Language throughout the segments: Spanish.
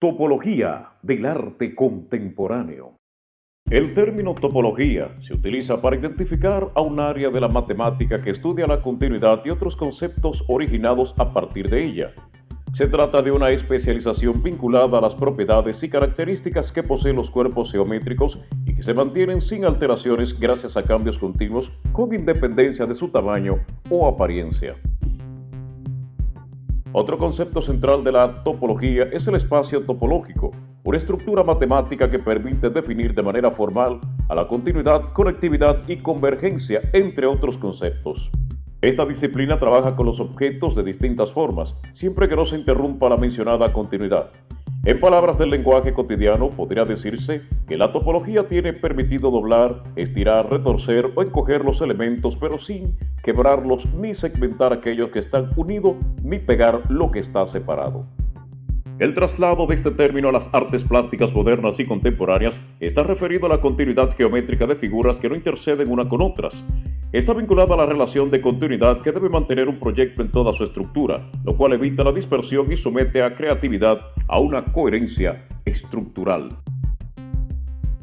Topología del arte contemporáneo. El término topología se utiliza para identificar a un área de la matemática que estudia la continuidad y otros conceptos originados a partir de ella. Se trata de una especialización vinculada a las propiedades y características que poseen los cuerpos geométricos y que se mantienen sin alteraciones gracias a cambios continuos con independencia de su tamaño o apariencia. Otro concepto central de la topología es el espacio topológico, una estructura matemática que permite definir de manera formal a la continuidad, conectividad y convergencia, entre otros conceptos. Esta disciplina trabaja con los objetos de distintas formas, siempre que no se interrumpa la mencionada continuidad. En palabras del lenguaje cotidiano, podría decirse que la topología tiene permitido doblar, estirar, retorcer o encoger los elementos, pero sin quebrarlos ni segmentar aquellos que están unidos ni pegar lo que está separado. El traslado de este término a las artes plásticas modernas y contemporáneas está referido a la continuidad geométrica de figuras que no interceden una con otras. Está vinculada a la relación de continuidad que debe mantener un proyecto en toda su estructura, lo cual evita la dispersión y somete a creatividad a una coherencia estructural.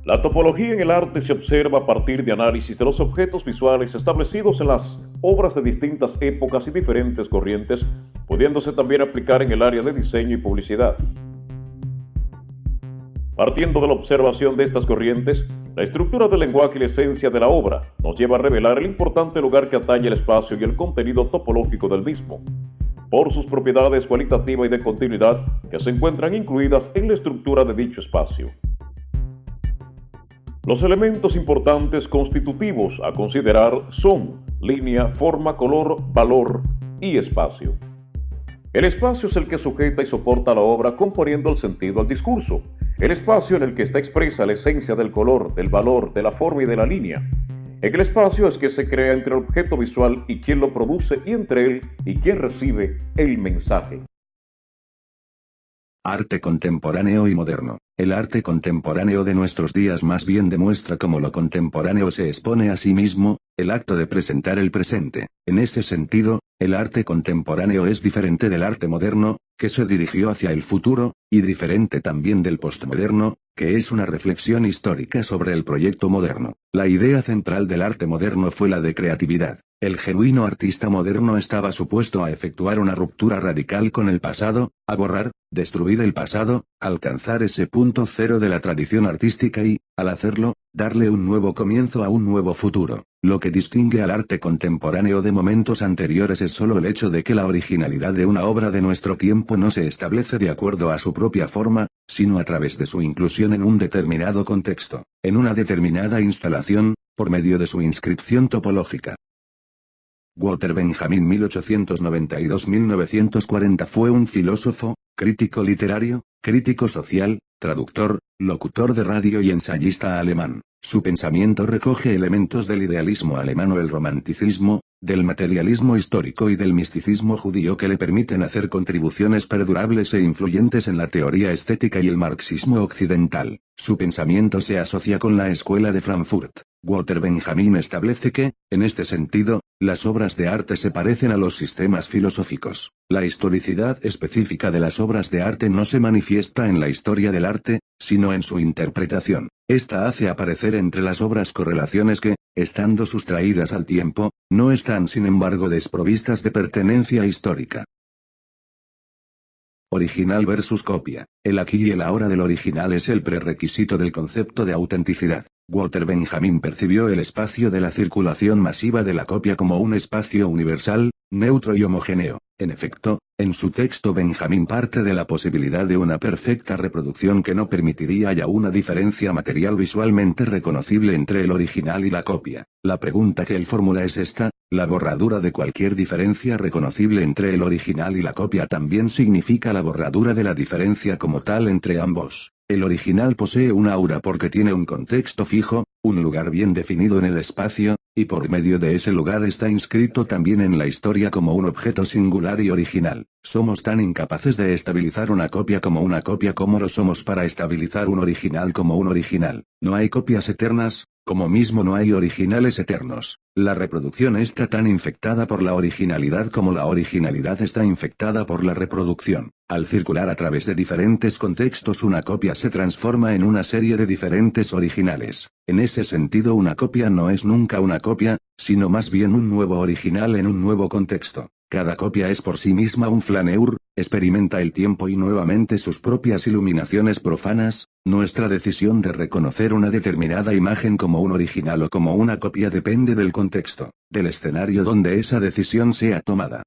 La topología en el arte se observa a partir de análisis de los objetos visuales establecidos en las obras de distintas épocas y diferentes corrientes, pudiéndose también aplicar en el área de diseño y publicidad. Partiendo de la observación de estas corrientes, la estructura del lenguaje y la esencia de la obra nos lleva a revelar el importante lugar que atañe el espacio y el contenido topológico del mismo, por sus propiedades cualitativas y de continuidad que se encuentran incluidas en la estructura de dicho espacio. Los elementos importantes constitutivos a considerar son línea, forma, color, valor y espacio. El espacio es el que sujeta y soporta la obra componiendo el sentido al discurso. El espacio en el que está expresa la esencia del color, del valor, de la forma y de la línea. En el espacio es que se crea entre el objeto visual y quien lo produce y entre él y quien recibe el mensaje. Arte contemporáneo y moderno. El arte contemporáneo de nuestros días más bien demuestra cómo lo contemporáneo se expone a sí mismo, el acto de presentar el presente. En ese sentido, el arte contemporáneo es diferente del arte moderno, que se dirigió hacia el futuro, y diferente también del postmoderno, que es una reflexión histórica sobre el proyecto moderno. La idea central del arte moderno fue la de creatividad. El genuino artista moderno estaba supuesto a efectuar una ruptura radical con el pasado, a borrar, destruir el pasado, alcanzar ese punto cero de la tradición artística y, al hacerlo, darle un nuevo comienzo a un nuevo futuro. Lo que distingue al arte contemporáneo de momentos anteriores es solo el hecho de que la originalidad de una obra de nuestro tiempo no se establece de acuerdo a su propia forma, sino a través de su inclusión en un determinado contexto, en una determinada instalación, por medio de su inscripción topológica. Walter Benjamin 1892-1940 fue un filósofo, crítico literario, crítico social, traductor, locutor de radio y ensayista alemán. Su pensamiento recoge elementos del idealismo alemán o el romanticismo, del materialismo histórico y del misticismo judío que le permiten hacer contribuciones perdurables e influyentes en la teoría estética y el marxismo occidental. Su pensamiento se asocia con la Escuela de Frankfurt. Walter Benjamin establece que, en este sentido, las obras de arte se parecen a los sistemas filosóficos. La historicidad específica de las obras de arte no se manifiesta en la historia del arte, sino en su interpretación. Esta hace aparecer entre las obras correlaciones que, estando sustraídas al tiempo, no están sin embargo desprovistas de pertenencia histórica. Original versus copia. El aquí y el ahora del original es el prerequisito del concepto de autenticidad. Walter Benjamin percibió el espacio de la circulación masiva de la copia como un espacio universal, neutro y homogéneo. En efecto, en su texto Benjamin parte de la posibilidad de una perfecta reproducción que no permitiría ya una diferencia material visualmente reconocible entre el original y la copia. La pregunta que él formula es esta: ¿la borradura de cualquier diferencia reconocible entre el original y la copia también significa la borradura de la diferencia como tal entre ambos? El original posee un aura porque tiene un contexto fijo, un lugar bien definido en el espacio, y por medio de ese lugar está inscrito también en la historia como un objeto singular y original. Somos tan incapaces de estabilizar una copia como lo somos para estabilizar un original como un original. No hay copias eternas, Como mismo no hay originales eternos, la reproducción está tan infectada por la originalidad como la originalidad está infectada por la reproducción. Al circular a través de diferentes contextos, una copia se transforma en una serie de diferentes originales. En ese sentido, una copia no es nunca una copia, sino más bien un nuevo original en un nuevo contexto. Cada copia es por sí misma un flaneur, experimenta el tiempo y nuevamente sus propias iluminaciones profanas. Nuestra decisión de reconocer una determinada imagen como un original o como una copia depende del contexto, del escenario donde esa decisión sea tomada.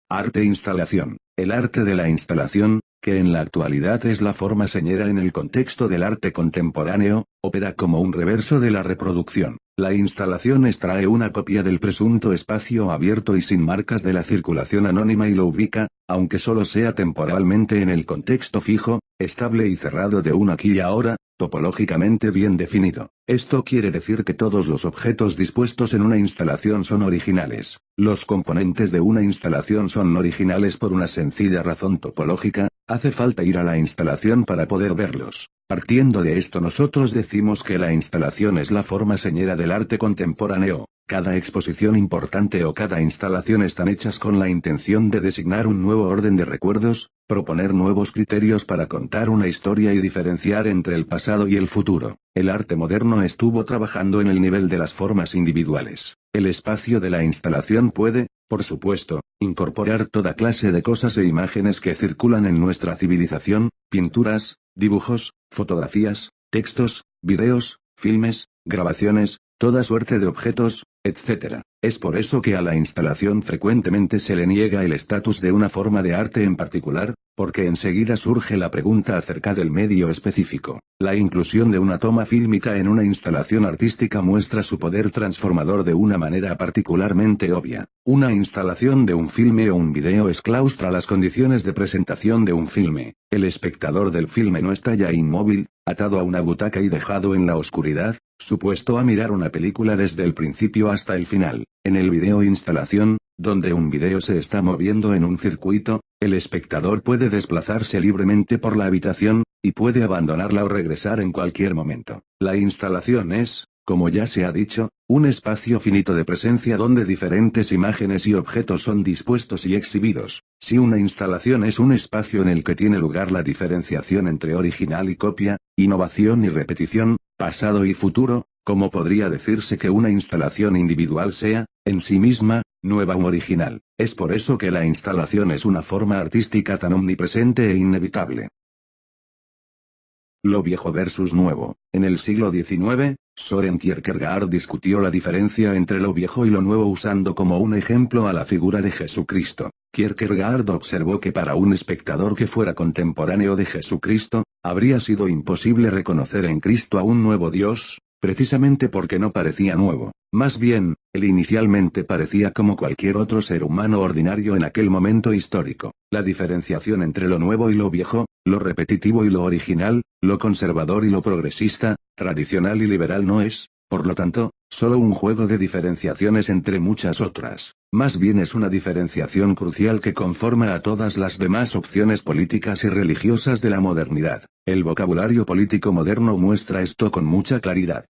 Arte-instalación. El arte de la instalación, que en la actualidad es la forma señera en el contexto del arte contemporáneo, opera como un reverso de la reproducción. La instalación extrae una copia del presunto espacio abierto y sin marcas de la circulación anónima y lo ubica, aunque solo sea temporalmente, en el contexto fijo, estable y cerrado de un aquí y ahora, topológicamente bien definido. Esto quiere decir que todos los objetos dispuestos en una instalación son originales. Los componentes de una instalación son originales por una sencilla razón topológica: hace falta ir a la instalación para poder verlos. Partiendo de esto, nosotros decimos que la instalación es la forma señera del arte contemporáneo. Cada exposición importante o cada instalación están hechas con la intención de designar un nuevo orden de recuerdos, proponer nuevos criterios para contar una historia y diferenciar entre el pasado y el futuro. El arte moderno estuvo trabajando en el nivel de las formas individuales. El espacio de la instalación puede, por supuesto, incorporar toda clase de cosas e imágenes que circulan en nuestra civilización: pinturas, dibujos, fotografías, textos, videos, filmes, grabaciones, toda suerte de objetos, etc. Es por eso que a la instalación frecuentemente se le niega el estatus de una forma de arte en particular, porque enseguida surge la pregunta acerca del medio específico. La inclusión de una toma fílmica en una instalación artística muestra su poder transformador de una manera particularmente obvia. Una instalación de un filme o un video exclaustra las condiciones de presentación de un filme. El espectador del filme no está ya inmóvil, atado a una butaca y dejado en la oscuridad, supuesto a mirar una película desde el principio hasta el final. En el video instalación, donde un video se está moviendo en un circuito, el espectador puede desplazarse libremente por la habitación, y puede abandonarla o regresar en cualquier momento. La instalación es, como ya se ha dicho, un espacio finito de presencia donde diferentes imágenes y objetos son dispuestos y exhibidos. Si una instalación es un espacio en el que tiene lugar la diferenciación entre original y copia, innovación y repetición, pasado y futuro, ¿cómo podría decirse que una instalación individual sea, en sí misma, nueva u original? Es por eso que la instalación es una forma artística tan omnipresente e inevitable. Lo viejo versus nuevo. En el siglo XIX, Søren Kierkegaard discutió la diferencia entre lo viejo y lo nuevo usando como un ejemplo a la figura de Jesucristo. Kierkegaard observó que para un espectador que fuera contemporáneo de Jesucristo, habría sido imposible reconocer en Cristo a un nuevo Dios, precisamente porque no parecía nuevo. Más bien, él inicialmente parecía como cualquier otro ser humano ordinario en aquel momento histórico. La diferenciación entre lo nuevo y lo viejo, lo repetitivo y lo original, lo conservador y lo progresista, tradicional y liberal no es, por lo tanto, solo un juego de diferenciaciones entre muchas otras. Más bien es una diferenciación crucial que conforma a todas las demás opciones políticas y religiosas de la modernidad. El vocabulario político moderno muestra esto con mucha claridad.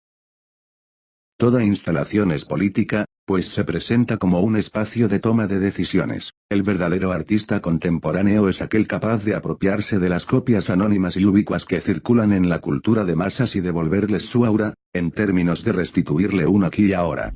Toda instalación es política, pues se presenta como un espacio de toma de decisiones. El verdadero artista contemporáneo es aquel capaz de apropiarse de las copias anónimas y ubicuas que circulan en la cultura de masas y devolverles su aura, en términos de restituirle un aquí y ahora.